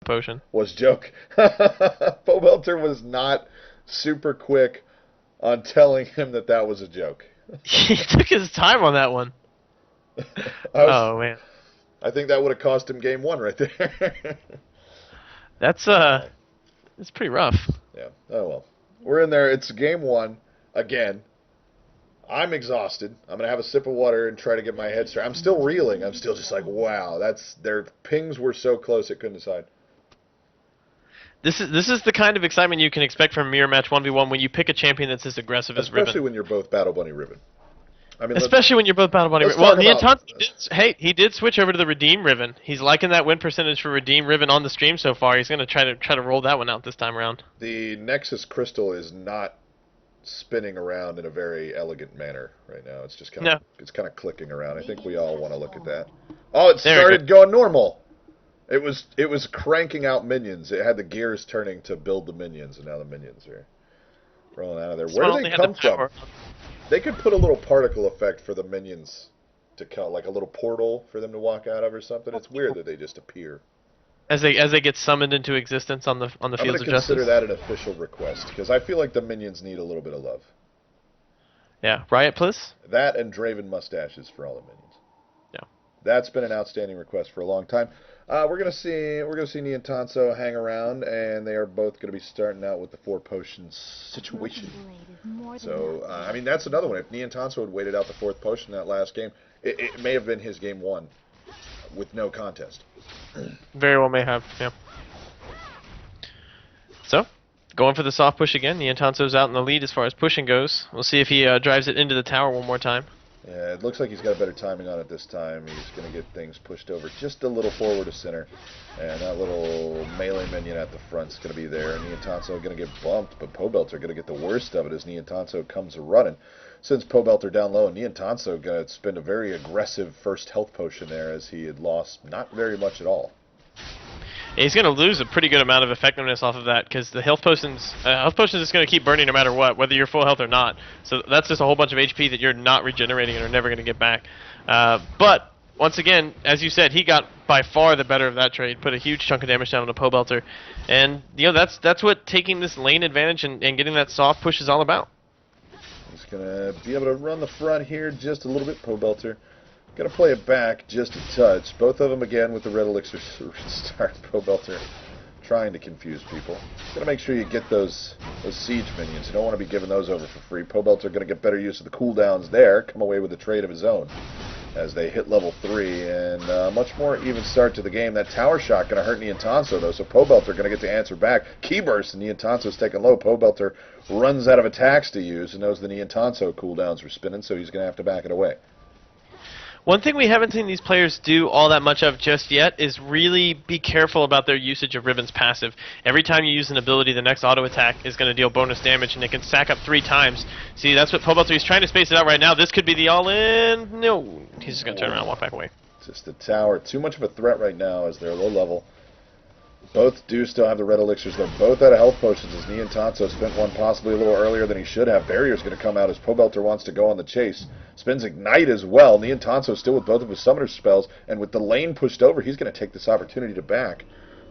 potion. Was joke. Pobelter was not super quick on telling him that that was a joke. He took his time on that one. Oh man, I think that would have cost him game one right there. that's it's pretty rough. Yeah. Oh well. We're in there. It's game one again. I'm exhausted. I'm gonna have a sip of water and try to get my head straight. I'm still reeling. I'm still just like, wow. Their pings were so close it couldn't decide. This is the kind of excitement you can expect from a mirror match 1v1 when you pick a champion that's as aggressive as Riven. Especially when you're both Battle Bunny Riven. I mean, especially when you're both Battle Bunny Riven. Well, Nientonsoh, he did switch over to the Redeem Riven. He's liking that win percentage for Redeem Riven on the stream so far. He's going to try to roll that one out this time around. The Nexus Crystal is not spinning around in a very elegant manner right now. It's just it's kind of clicking around. I think we all want to look at that. Oh, it started going normal. It was cranking out minions. It had the gears turning to build the minions, and now the minions are rolling out of there. Where do they come from? They could put a little particle effect for the minions to come, like a little portal for them to walk out of or something. It's weird that they just appear as they get summoned into existence on the fields of justice. I'm going to consider that an official request because I feel like the minions need a little bit of love. Yeah, Riot Bliss. That and Draven mustaches for all the minions. Yeah, that's been an outstanding request for a long time. We're gonna see Nientonsoh hang around, and they are both going to be starting out with the 4 potions situation. So I mean that's another one. If Nientonsoh had waited out the 4th potion in that last game, it may have been his game 1 with no contest. Very well may have. Yeah. So going for the soft push again. Nientonsoh's out in the lead as far as pushing goes. We'll see if he drives it into the tower one more time. Yeah, it looks like he's got a better timing on it this time. He's going to get things pushed over just a little forward to center. And that little melee minion at the front is going to be there. And Nientonsoh going to get bumped, but Pobelt are going to get the worst of it as Nientonsoh comes running. Since Pobelt are down low, Nientonsoh going to spend a very aggressive first health potion there as he had lost not very much at all. He's going to lose a pretty good amount of effectiveness off of that because the health potions is going to keep burning no matter what, whether you're full health or not. So that's just a whole bunch of HP that you're not regenerating and are never going to get back. But once again, as you said, he got by far the better of that trade, put a huge chunk of damage down on a Pobelter, and that's what taking this lane advantage and getting that soft push is all about. He's going to be able to run the front here just a little bit, Pobelter. Going to play it back just a touch. Both of them again with the red elixir start. Pobelter trying to confuse people. Going to make sure you get those siege minions. You don't want to be giving those over for free. Pobelter going to get better use of the cooldowns there. Come away with a trade of his own as they hit level 3. And much more even start to the game. That tower shot going to hurt Nientonsoh though. So Pobelter going to get to answer back. Key burst and Nientonsoh's taken low. Pobelter runs out of attacks to use and knows the Nientonsoh cooldowns are spinning. So he's going to have to back it away. One thing we haven't seen these players do all that much of just yet is really be careful about their usage of Riven's passive. Every time you use an ability, the next auto attack is going to deal bonus damage, and it can stack up 3 times. See, that's what Pobelt is trying to space it out right now. This could be the all-in. No, he's just going to turn around and walk back away. Just the tower. Too much of a threat right now as they're low level. Both do still have the red elixirs. They're both out of health potions as Nientonsoh spent one possibly a little earlier than he should have. Barrier's going to come out as Pobelter wants to go on the chase. Spins Ignite as well. Nientonsoh still with both of his summoner spells, and with the lane pushed over, he's going to take this opportunity to back.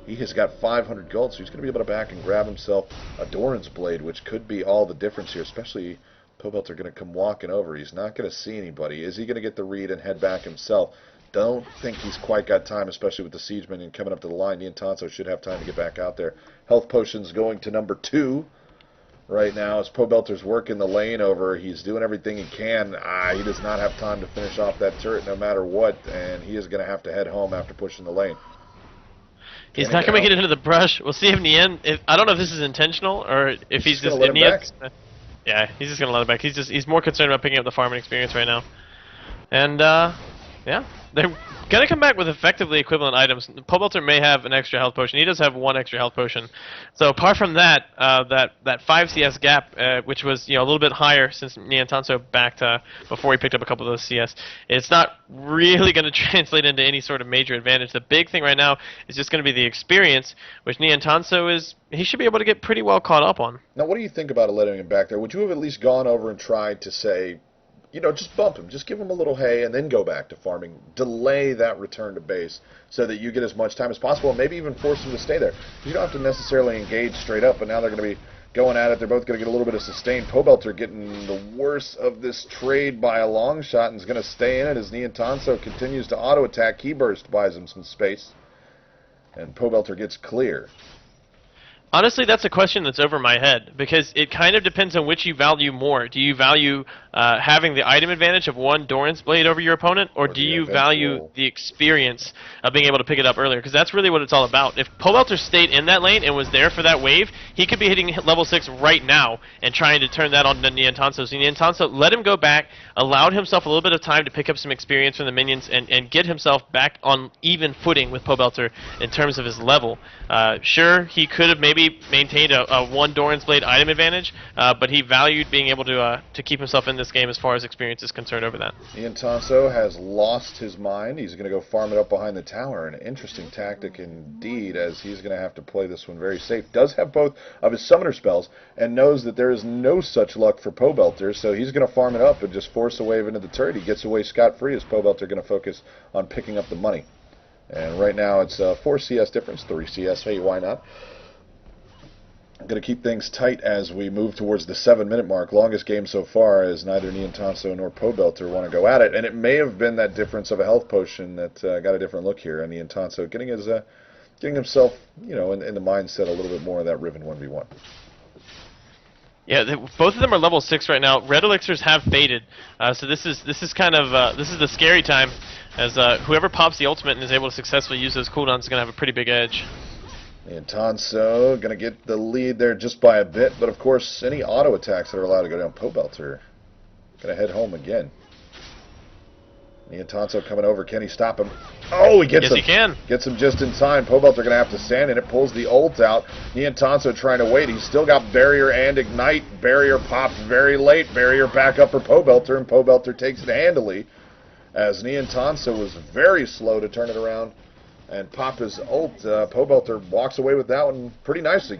He has got 500 gold, so he's going to be able to back and grab himself a Doran's Blade, which could be all the difference here, especially Pobelter going to come walking over. He's not going to see anybody. Is he going to get the read and head back himself? Don't think he's quite got time, especially with the siege minion coming up to the line. Nientonsoh should have time to get back out there. Health potions going to number 2 right now as Pobelter's working the lane over. He's doing everything he can. He does not have time to finish off that turret no matter what, and he is going to have to head home after pushing the lane. He's not going to make it into the brush. We'll see if Nien. I don't know if this is intentional or if he's just let him back. Yeah, he's just going to let it back. He's more concerned about picking up the farming experience right now, and yeah. They're going to come back with effectively equivalent items. Pobelter may have an extra health potion. He does have 1 extra health potion. So apart from that, that 5 CS gap, which was a little bit higher since Nientonsoh backed before he picked up a couple of those CS, it's not really going to translate into any sort of major advantage. The big thing right now is just going to be the experience, which Nientonsoh he should be able to get pretty well caught up on. Now, what do you think about letting him back there? Would you have at least gone over and tried to say, you know, just bump him. Just give him a little hay and then go back to farming. Delay that return to base so that you get as much time as possible and maybe even force him to stay there. You don't have to necessarily engage straight up, but now they're going to be going at it. They're both going to get a little bit of sustained. Pobelter getting the worst of this trade by a long shot and is going to stay in it as Nientonsoh continues to auto-attack. Keyburst buys him some space, and Pobelter gets clear. Honestly, that's a question that's over my head, because it kind of depends on which you value more. Do you value having the item advantage of one Doran's Blade over your opponent, or do you value the experience of being able to pick it up earlier? Because that's really what it's all about. If Pobelter stayed in that lane and was there for that wave, he could be hitting level 6 right now and trying to turn that on to Nientonsoh. So Nientonsoh let him go back, allowed himself a little bit of time to pick up some experience from the minions, and get himself back on even footing with Pobelter in terms of his level. Sure, he could have maybe maintained a one Doran's Blade item advantage, but he valued being able to keep himself in this game as far as experience is concerned over that. Nientonsoh has lost his mind. He's going to go farm it up behind the tower. An interesting tactic indeed, as he's going to have to play this one very safe. Does have both of his summoner spells and knows that there is no such luck for Pobelter, so he's going to farm it up and just force a wave into the turret. He gets away scot-free as Pobelter going to focus on picking up the money. And right now it's 4 CS difference, 3 CS. Hey, why not? I'm going to keep things tight as we move towards the 7-minute mark. Longest game so far, as neither Nientonsoh nor Pobelter want to go at it. And it may have been that difference of a health potion that got a different look here. And Nientonsoh getting himself, you know, in the mindset a little bit more of that Riven 1v1. Yeah, both of them are level 6 right now. Red elixirs have faded, so this is kind of this is the scary time, as whoever pops the ultimate and is able to successfully use those cooldowns is going to have a pretty big edge. Nientonsoh going to get the lead there just by a bit, but of course any auto attacks that are allowed to go down, Pobelter going to head home again. Nientonsoh coming over, can he stop him? Oh, he gets him. Yes, he can. Gets him just in time. Pobelter going to have to stand in it, pulls the ult out. Nientonsoh trying to wait. He's still got barrier and ignite. Barrier pops very late. Barrier back up for Pobelter, and Pobelter takes it handily, as Nientonsoh was very slow to turn it around and pop his ult. Pobelter walks away with that one pretty nicely.